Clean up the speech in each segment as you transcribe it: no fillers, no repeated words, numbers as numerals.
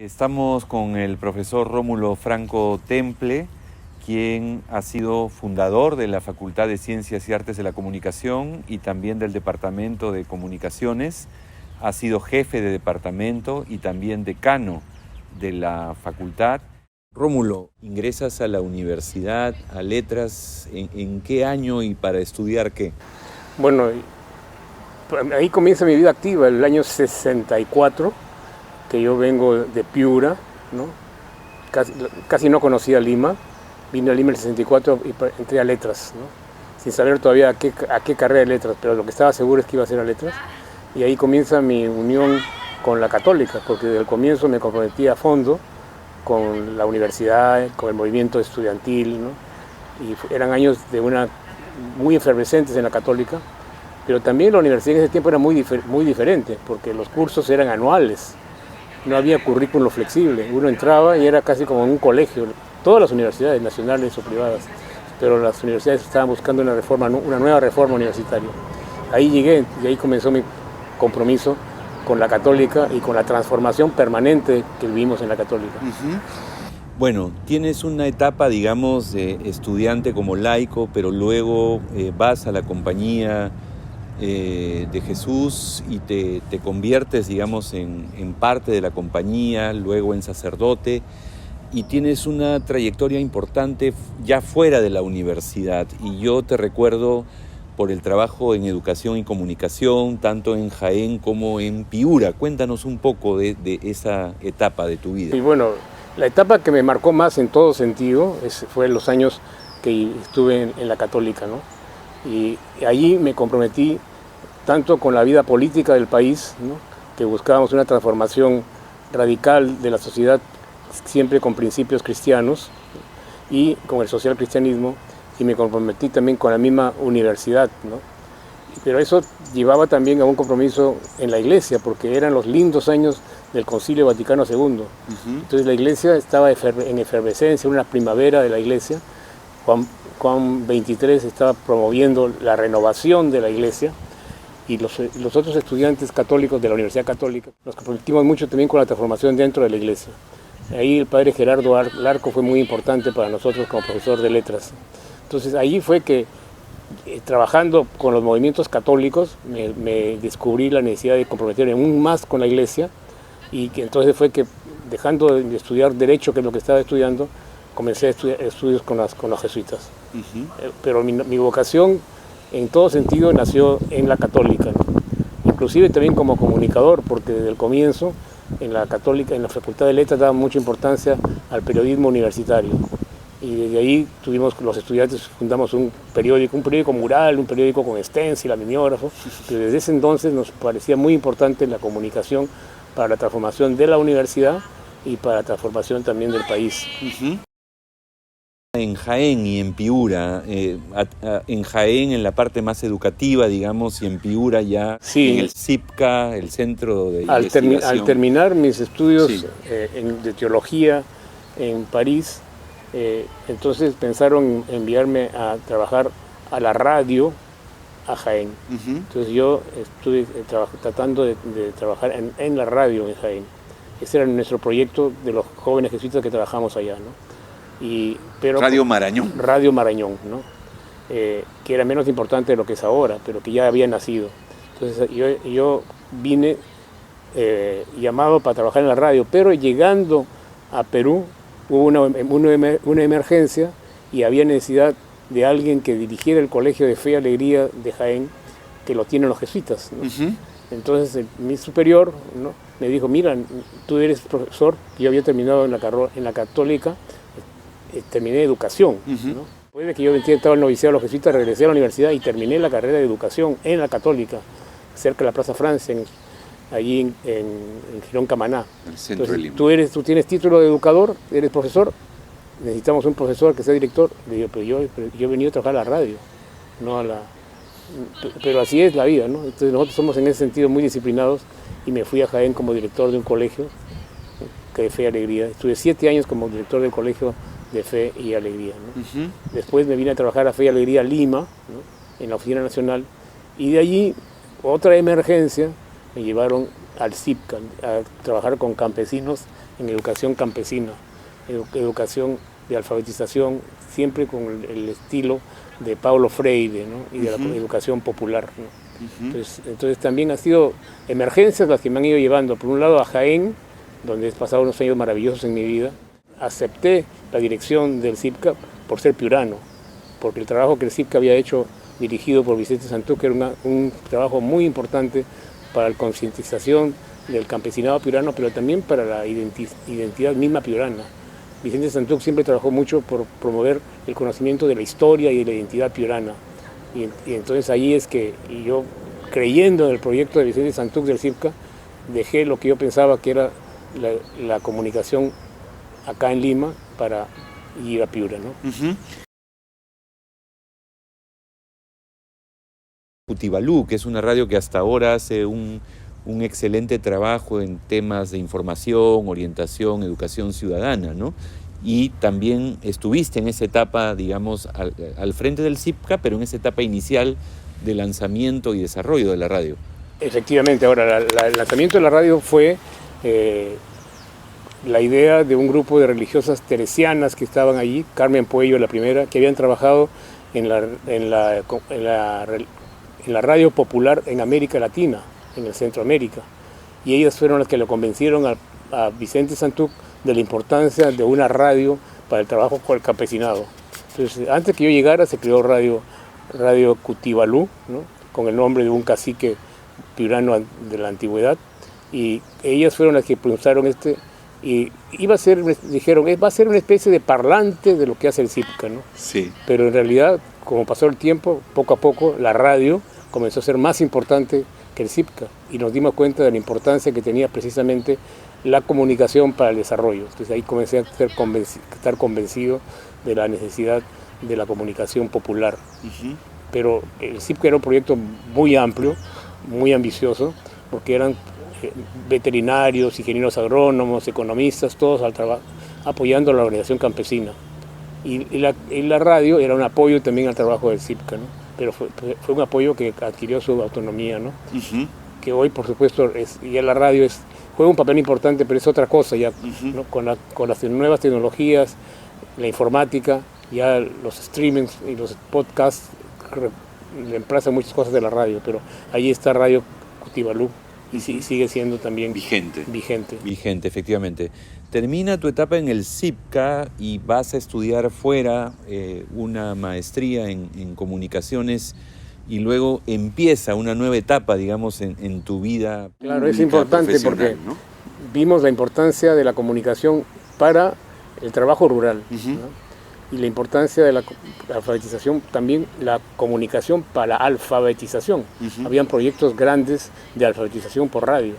Estamos con el profesor Rómulo Franco Temple, quien ha sido fundador de la Facultad de Ciencias y Artes de la Comunicación y también del Departamento de Comunicaciones. Ha sido jefe de departamento y también decano de la facultad. Rómulo, ingresas a la universidad, a letras, ¿en qué año y para estudiar qué? Bueno, ahí comienza mi vida activa, el año 64, que yo vengo de Piura, ¿no? Casi no conocía Lima, vine a Lima en el 64 y entré a letras, ¿no? Sin saber todavía a qué carrera de letras, pero lo que estaba seguro es que iba a ser a letras. Y ahí comienza mi unión con la Católica, porque desde el comienzo me comprometí a fondo con la universidad, con el movimiento estudiantil, ¿no? Y eran años muy efervescentes en la Católica, pero también la universidad en ese tiempo era muy diferente, porque los cursos eran anuales, no había currículo flexible, uno entraba y era casi como en un colegio, todas las universidades nacionales o privadas, pero las universidades estaban buscando una nueva reforma universitaria. Ahí llegué y ahí comenzó mi compromiso con la Católica y con la transformación permanente que vivimos en la Católica. Bueno, tienes una etapa, digamos, de estudiante como laico, pero luego vas a la Compañía de Jesús y te conviertes, digamos, en parte de la compañía, luego en sacerdote, y tienes una trayectoria importante ya fuera de la universidad. Y yo te recuerdo por el trabajo en educación y comunicación, tanto en Jaén como en Piura. Cuéntanos un poco de esa etapa de tu vida. Y bueno, la etapa que me marcó más en todo sentido fue los años que estuve en la Católica, ¿no? Y allí me comprometí tanto con la vida política del país, ¿no? Que buscábamos una transformación radical de la sociedad, siempre con principios cristianos, y con el social cristianismo, y me comprometí también con la misma universidad, ¿no? Pero eso llevaba también a un compromiso en la Iglesia, porque eran los lindos años del Concilio Vaticano II. Entonces la Iglesia estaba en efervescencia, una primavera de la Iglesia. Juan XXIII estaba promoviendo la renovación de la Iglesia, y los otros estudiantes católicos de la Universidad Católica nos comprometimos mucho también con la transformación dentro de la Iglesia. Ahí el padre Gerardo Larco fue muy importante para nosotros como profesor de letras. Entonces ahí fue que, trabajando con los movimientos católicos, me descubrí la necesidad de comprometerme aún más con la Iglesia, y que entonces fue que, dejando de estudiar Derecho, que es lo que estaba estudiando, comencé a estudiar estudios con los jesuitas. Pero mi vocación, en todo sentido, nació en la Católica, ¿no? Inclusive también como comunicador, porque desde el comienzo en la Católica, en la Facultad de Letras, daba mucha importancia al periodismo universitario. Y desde ahí los estudiantes fundamos un periódico mural, un periódico con stencil, mimeógrafo, que desde ese entonces nos parecía muy importante la comunicación para la transformación de la universidad y para la transformación también del país. En Jaén y en Piura, en Jaén en la parte más educativa, digamos, y en Piura ya sí, en el CIPCA, el Centro de Investigación. Al terminar mis estudios de teología en París, entonces pensaron en enviarme a trabajar a la radio a Jaén. Entonces yo estuve tratando de trabajar en la radio en Jaén. Ese era nuestro proyecto de los jóvenes jesuitas que trabajamos allá, ¿no? Radio Marañón. Radio Marañón, ¿no? Que era menos importante de lo que es ahora, pero que ya había nacido. Entonces yo vine llamado para trabajar en la radio, pero llegando a Perú hubo una emergencia y había necesidad de alguien que dirigiera el Colegio de Fe y Alegría de Jaén, que lo tienen los jesuitas, ¿no? Entonces mi superior, ¿no?, me dijo: mira, tú eres profesor. Yo había terminado en la Católica, terminé educación, ¿no? Después de que yo estaba en el noviciado de los jesuitas, regresé a la universidad y terminé la carrera de educación en la Católica, cerca de la Plaza Francia, allí en Girón Camaná. El centro de Lima. Tú tienes título de educador, eres profesor, necesitamos un profesor que sea director. Le digo: pero yo he venido a trabajar a la radio, no a la... Pero así es la vida, ¿no? Entonces nosotros somos en ese sentido muy disciplinados, y me fui a Jaén como director de un colegio de Fe y Alegría. Estuve 7 años como director del colegio de Fe y Alegría, ¿no? Después me vine a trabajar a Fe y Alegría Lima, ¿no?, en la Oficina Nacional, y de allí otra emergencia me llevaron al CIPCA a trabajar con campesinos en educación campesina, educación de alfabetización, siempre con el estilo de Paulo Freire, ¿no? Y de la educación popular, ¿no? Entonces también han sido emergencias las que me han ido llevando, por un lado a Jaén, donde he pasado unos años maravillosos en mi vida. Acepté la dirección del CIPCA por ser piurano, porque el trabajo que el CIPCA había hecho, dirigido por Vicente Santuc, era un trabajo muy importante para la concientización del campesinado piurano, pero también para la identidad misma piurana. Vicente Santuc siempre trabajó mucho por promover el conocimiento de la historia y de la identidad piurana. Y entonces ahí es que yo, creyendo en el proyecto de Vicente Santuc del CIPCA, dejé lo que yo pensaba que era la comunicación acá en Lima para ir a Piura, ¿no? Cutivalú, que es una radio que hasta ahora hace un excelente trabajo en temas de información, orientación, educación ciudadana, ¿no? Y también estuviste en esa etapa, digamos, al frente del CIPCA, pero en esa etapa inicial de lanzamiento y desarrollo de la radio. Efectivamente, ahora el lanzamiento de la radio fue la idea de un grupo de religiosas teresianas que estaban allí, Carmen Puello la primera, que habían trabajado en la radio popular en América Latina, en el Centroamérica, y ellas fueron las que lo convencieron a Vicente Santuc de la importancia de una radio para el trabajo con el campesinado. Entonces, antes que yo llegara, se creó Radio Cutivalú, ¿no? Con el nombre de un cacique piurano de la antigüedad, y ellas fueron las que impulsaron y dijeron, va a ser una especie de parlante de lo que hace el CIPCA, ¿no? Sí. Pero en realidad, como pasó el tiempo, poco a poco la radio comenzó a ser más importante que el CIPCA, y nos dimos cuenta de la importancia que tenía precisamente la comunicación para el desarrollo. Entonces ahí comencé a estar convencido de la necesidad de la comunicación popular. Pero el CIPCA era un proyecto muy amplio, muy ambicioso, porque eran veterinarios, ingenieros agrónomos, economistas, todos apoyando a la organización campesina. Y la radio era un apoyo también al trabajo del CIPCA, ¿no? Pero fue un apoyo que adquirió su autonomía, ¿no? Que hoy, por supuesto, ya la radio juega un papel importante, pero es otra cosa ya, ¿no? Con las nuevas tecnologías, la informática, ya los streamings y los podcasts reemplazan muchas cosas de la radio, pero ahí está Radio Cutivalú y sigue siendo también vigente, efectivamente. Termina tu etapa en el CIPCA y vas a estudiar fuera una maestría en comunicaciones, y luego empieza una nueva etapa, digamos, en tu vida. Claro, es importante porque, ¿no?, vimos la importancia de la comunicación para el trabajo rural, ¿no? Y la importancia de la alfabetización, también la comunicación para la alfabetización. Habían proyectos grandes de alfabetización por radio.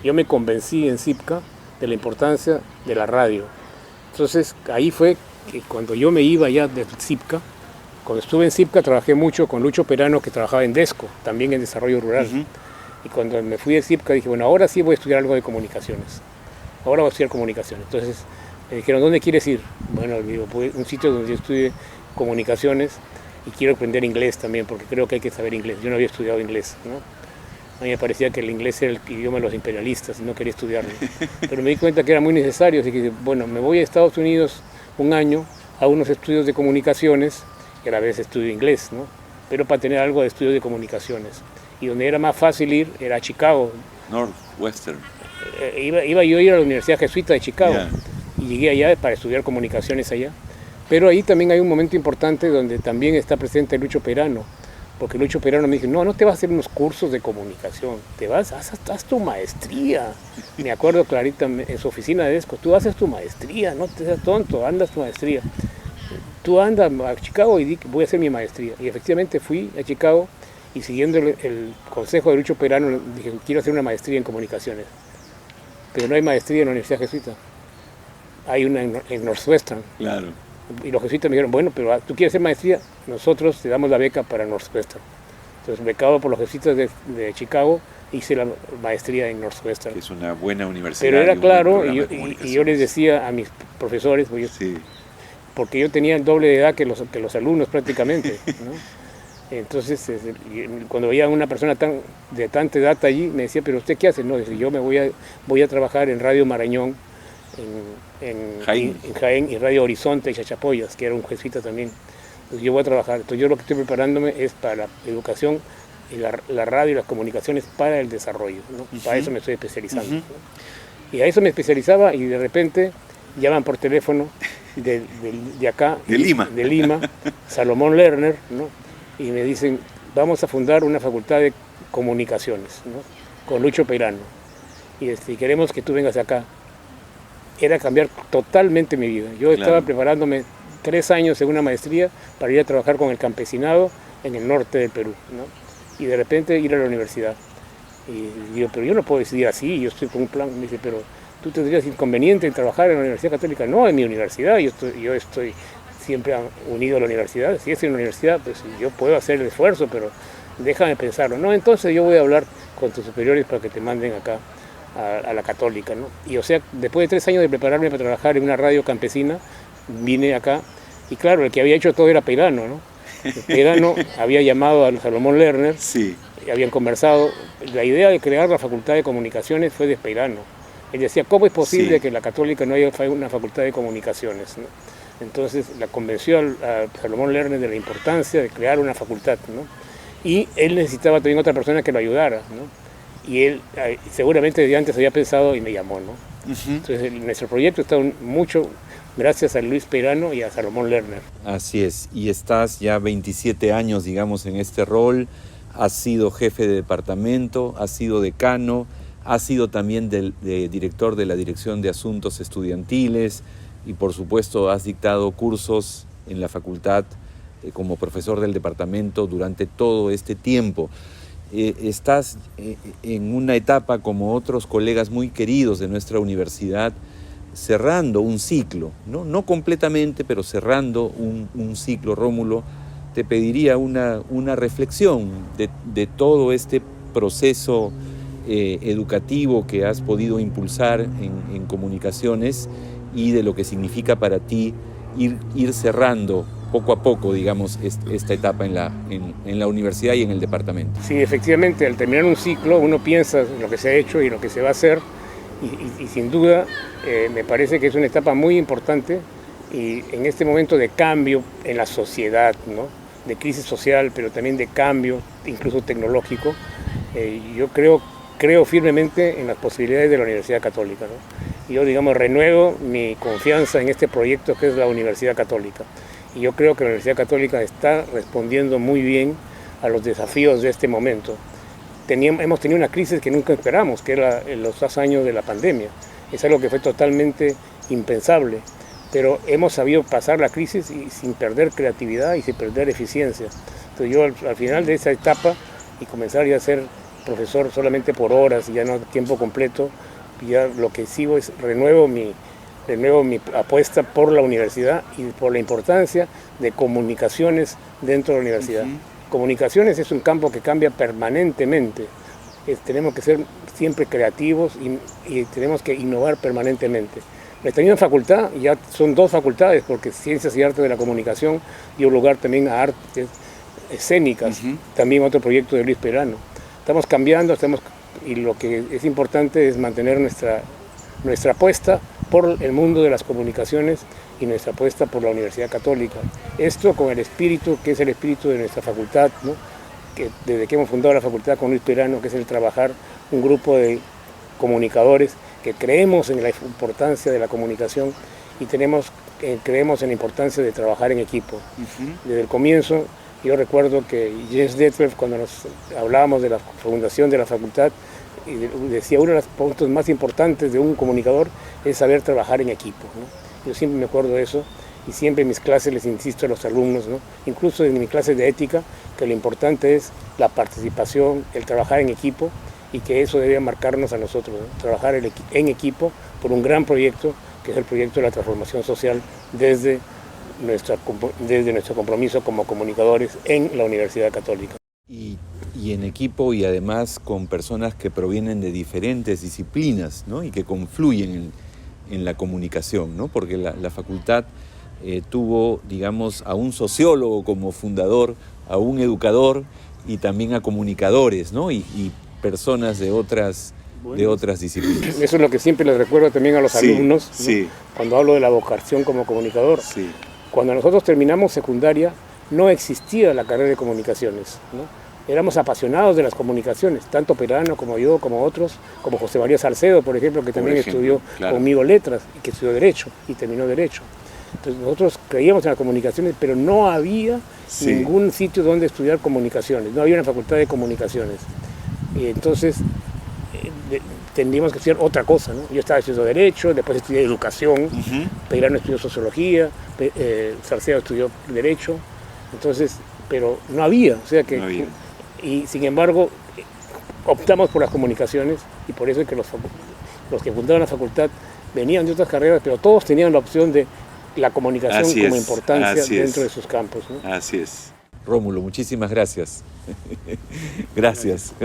Yo me convencí en CIPCA de la importancia de la radio. Entonces ahí fue que cuando yo me iba ya de CIPCA, cuando estuve en CIPCA trabajé mucho con Lucho Perano, que trabajaba en DESCO, también en desarrollo rural. Y cuando me fui de CIPCA dije, bueno, ahora sí voy a estudiar algo de comunicaciones. Ahora voy a estudiar comunicaciones. Entonces me dijeron, ¿dónde quieres ir? Bueno, digo, pues, un sitio donde yo estudie comunicaciones y quiero aprender inglés también, porque creo que hay que saber inglés. Yo no había estudiado inglés, ¿no? A mí me parecía que el inglés era el idioma de los imperialistas y no quería estudiarlo. Pero me di cuenta que era muy necesario, así que, bueno, me voy a Estados Unidos un año a unos estudios de comunicaciones, y a la vez estudio inglés, ¿no? Pero para tener algo de estudio de comunicaciones. Y donde era más fácil ir era a Chicago. Northwestern. Iba yo a ir a la Universidad Jesuita de Chicago. Y llegué allá para estudiar comunicaciones allá. Pero ahí también hay un momento importante donde también está presente Lucho Perano, porque Lucho Perano me dijo, no te vas a hacer unos cursos de comunicación, haz tu maestría. Me acuerdo clarito en su oficina de DESCO, tú haces tu maestría, no te seas tonto, andas tu maestría. Tú andas a Chicago y di que voy a hacer mi maestría. Y efectivamente fui a Chicago y siguiendo el consejo de Lucho Perano dije, quiero hacer una maestría en comunicaciones. Pero no hay maestría en la Universidad Jesuita. Hay una en Northwestern. Claro. Y los jesuitas me dijeron, bueno, pero tú quieres hacer maestría, nosotros te damos la beca para Northwestern. Entonces, becado por los jesuitas de Chicago, hice la maestría en Northwestern. Es una buena universidad. Pero era claro, y yo les decía a mis profesores, porque yo tenía el doble de edad que los alumnos prácticamente, ¿no? Entonces, cuando veía a una persona de tanta edad allí, me decía, ¿pero usted qué hace? No, dice, yo voy a trabajar en Radio Marañón, en Jaén, y Radio Horizonte y Chachapoyas, que era un jesuita también. Entonces yo voy a trabajar. Entonces yo lo que estoy preparándome es para la educación y la radio y las comunicaciones para el desarrollo, ¿no? Para eso me estoy especializando, ¿no? Y a eso me especializaba y de repente llaman por teléfono de acá, de Lima, Salomón Lerner, ¿no? Y me dicen, vamos a fundar una facultad de comunicaciones, ¿no? Con Lucho Peirano. Y queremos que tú vengas acá. Era cambiar totalmente mi vida. Yo estaba preparándome 3 años en una maestría para ir a trabajar con el campesinado en el norte del Perú, ¿no? Y de repente ir a la universidad. Y digo, pero yo no puedo decidir así, yo estoy con un plan. Me dice, pero tú tendrías inconveniente en trabajar en la Universidad Católica. No, en mi universidad, yo estoy siempre unido a la universidad. Si es en la universidad, pues yo puedo hacer el esfuerzo, pero déjame pensarlo. No, entonces yo voy a hablar con tus superiores para que te manden acá a la Católica, ¿no? Y o sea, después de 3 años de prepararme para trabajar en una radio campesina, vine acá y claro, el que había hecho todo era Peirano, ¿no? Peirano había llamado a Salomón Lerner, sí. Habían conversado. La idea de crear la Facultad de Comunicaciones fue de Peirano. Él decía, ¿cómo es posible que en la Católica no haya una Facultad de Comunicaciones, ¿no? Entonces la convenció a Salomón Lerner de la importancia de crear una facultad, ¿no? Y él necesitaba también otra persona que lo ayudara, ¿no? Y él seguramente desde antes había pensado y me llamó, ¿no? Entonces nuestro proyecto está mucho gracias a Luis Peirano y a Salomón Lerner. Así es, y estás ya 27 años, digamos, en este rol, has sido jefe de departamento, has sido decano, has sido también director de la Dirección de Asuntos Estudiantiles y por supuesto has dictado cursos en la facultad como profesor del departamento durante todo este tiempo. Estás en una etapa, como otros colegas muy queridos de nuestra universidad, cerrando un ciclo, no completamente, pero cerrando un ciclo. Rómulo, te pediría una reflexión de todo este proceso educativo que has podido impulsar en comunicaciones y de lo que significa para ti ir cerrando poco a poco, digamos, esta etapa en la universidad y en el departamento. Sí, efectivamente, al terminar un ciclo uno piensa en lo que se ha hecho y en lo que se va a hacer y sin duda me parece que es una etapa muy importante y en este momento de cambio en la sociedad, ¿no? De crisis social, pero también de cambio, incluso tecnológico, yo creo firmemente en las posibilidades de la Universidad Católica, ¿no? Yo, digamos, renuevo mi confianza en este proyecto que es la Universidad Católica. Y yo creo que la Universidad Católica está respondiendo muy bien a los desafíos de este momento. Hemos tenido una crisis que nunca esperamos, que era los 2 años de la pandemia. Es algo que fue totalmente impensable, pero hemos sabido pasar la crisis y sin perder creatividad y sin perder eficiencia. Entonces yo al final de esa etapa y comenzar ya a ser profesor solamente por horas y ya no a tiempo completo, ya lo que sigo es renuevo mi apuesta por la universidad y por la importancia de comunicaciones dentro de la universidad. Comunicaciones es un campo que cambia permanentemente. Tenemos que ser siempre creativos y tenemos que innovar permanentemente. Nuestra misma facultad, ya son 2 facultades, porque Ciencias y Artes de la Comunicación dio lugar también a artes escénicas, también otro proyecto de Luis Peirano. Estamos cambiando, y lo que es importante es mantener nuestra apuesta por el mundo de las comunicaciones y nuestra apuesta por la Universidad Católica. Esto con el espíritu, que es el espíritu de nuestra facultad, ¿no? Que desde que hemos fundado la facultad con Luis Peirano, que es el trabajar un grupo de comunicadores que creemos en la importancia de la comunicación y creemos en la importancia de trabajar en equipo. Desde el comienzo, yo recuerdo que Jens Detlev, cuando nos hablábamos de la fundación de la facultad, decía, uno de los puntos más importantes de un comunicador es saber trabajar en equipo, ¿no? Yo siempre me acuerdo de eso y siempre en mis clases les insisto a los alumnos, ¿no? Incluso en mis clases de ética, que lo importante es la participación, el trabajar en equipo y que eso debe marcarnos a nosotros, ¿no? Trabajar en equipo por un gran proyecto, que es el proyecto de la transformación social desde nuestro compromiso como comunicadores en la Universidad Católica. Y en equipo y además con personas que provienen de diferentes disciplinas, ¿no? Y que confluyen en la comunicación, ¿no? Porque la facultad tuvo, digamos, a un sociólogo como fundador, a un educador y también a comunicadores, ¿no? Y personas de otras disciplinas. Eso es lo que siempre les recuerdo también a los alumnos, ¿no? Sí. Cuando hablo de la vocación como comunicador. Sí. Cuando nosotros terminamos secundaria no existía la carrera de comunicaciones, ¿no? Éramos apasionados de las comunicaciones, tanto Perano como yo, como otros, como José María Salcedo, por ejemplo, que también estudió conmigo letras y que estudió Derecho y terminó Derecho. Entonces nosotros creíamos en las comunicaciones, pero no había ningún sitio donde estudiar comunicaciones, no había una facultad de comunicaciones. Y entonces tendríamos que estudiar otra cosa, ¿no? Yo estaba estudiando Derecho, después estudié Educación, Perano estudió Sociología, Salcedo estudió Derecho, entonces, pero no había, o sea que... No había. Y sin embargo, optamos por las comunicaciones y por eso es que los que fundaron la facultad venían de otras carreras, pero todos tenían la opción de la comunicación como importancia dentro de sus campos, ¿no? Así es. Rómulo, muchísimas gracias. Gracias.